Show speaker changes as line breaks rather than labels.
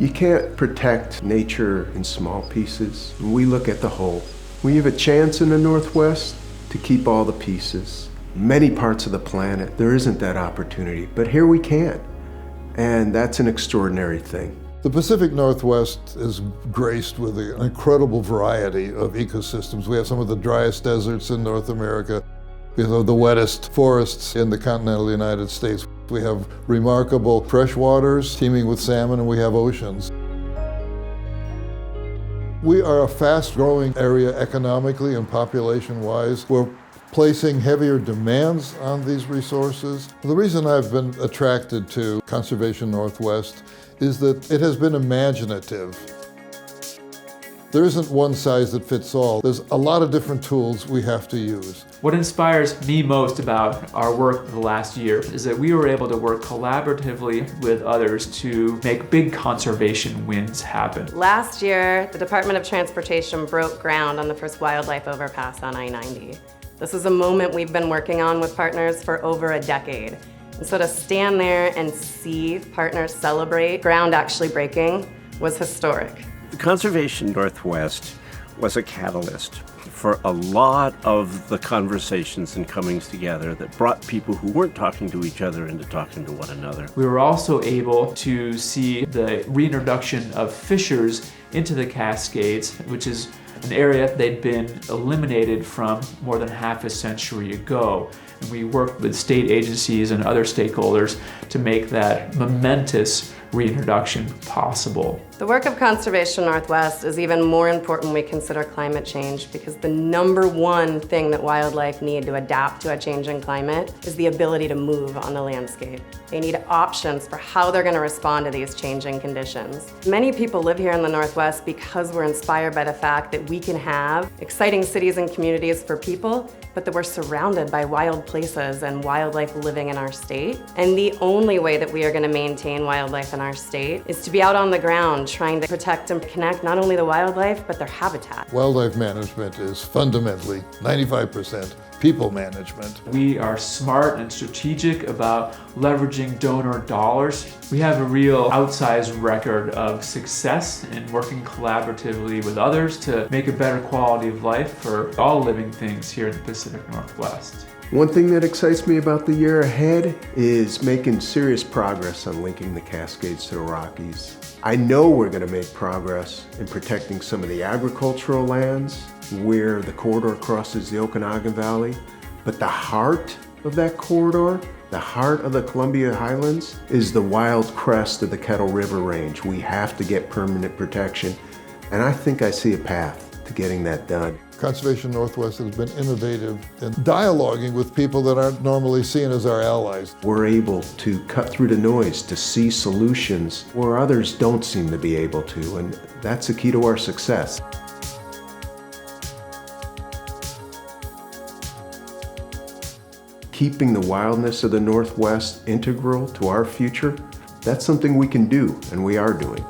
You can't protect nature in small pieces. We look at the whole. We have a chance in the Northwest to keep all the pieces. Many parts of the planet, there isn't that opportunity, but here we can. And that's an extraordinary thing.
The Pacific Northwest is graced with an incredible variety of ecosystems. We have some of the driest deserts in North America. We have the wettest forests in the continental United States. We have remarkable freshwaters teeming with salmon, and we have oceans. We are a fast-growing area economically and population-wise. We're placing heavier demands on these resources. The reason I've been attracted to Conservation Northwest is that it has been imaginative. There isn't one size that fits all. There's a lot of different tools we have to use.
What inspires me most about our work the last year is that we were able to work collaboratively with others to make big conservation wins happen.
Last year, the Department of Transportation broke ground on the first wildlife overpass on I-90. This is a moment we've been working on with partners for over a decade. And so to stand there and see partners celebrate ground actually breaking was historic.
Conservation Northwest was a catalyst for a lot of the conversations and comings together that brought people who weren't talking to each other into talking to one another.
We were also able to see the reintroduction of fishers into the Cascades, which is an area they'd been eliminated from more than half a century ago. And we worked with state agencies and other stakeholders to make that momentous reintroduction possible.
The work of Conservation Northwest is even more important when we consider climate change, because the number one thing that wildlife need to adapt to a changing climate is the ability to move on the landscape. They need options for how they're going to respond to these changing conditions. Many people live here in the Northwest because we're inspired by the fact that we can have exciting cities and communities for people, but that we're surrounded by wild places and wildlife living in our state. And the only way that we are going to maintain wildlife in our state is to be out on the ground trying to protect and connect not only the wildlife, but their habitat.
Wildlife management is fundamentally 95% people management.
We are smart and strategic about leveraging donor dollars. We have a real outsized record of success in working collaboratively with others to make a better quality of life for all living things here in the Pacific Northwest.
One thing that excites me about the year ahead is making serious progress on linking the Cascades to the Rockies. I know we're going to make progress in protecting some of the agricultural lands where the corridor crosses the Okanagan Valley, but the heart of that corridor, the heart of the Columbia Highlands, is the wild crest of the Kettle River Range. We have to get permanent protection, and I think I see a path to getting that done.
Conservation Northwest has been innovative in dialoguing with people that aren't normally seen as our allies.
We're able to cut through the noise to see solutions where others don't seem to be able to, and that's the key to our success. Keeping the wildness of the Northwest integral to our future, that's something we can do, and we are doing.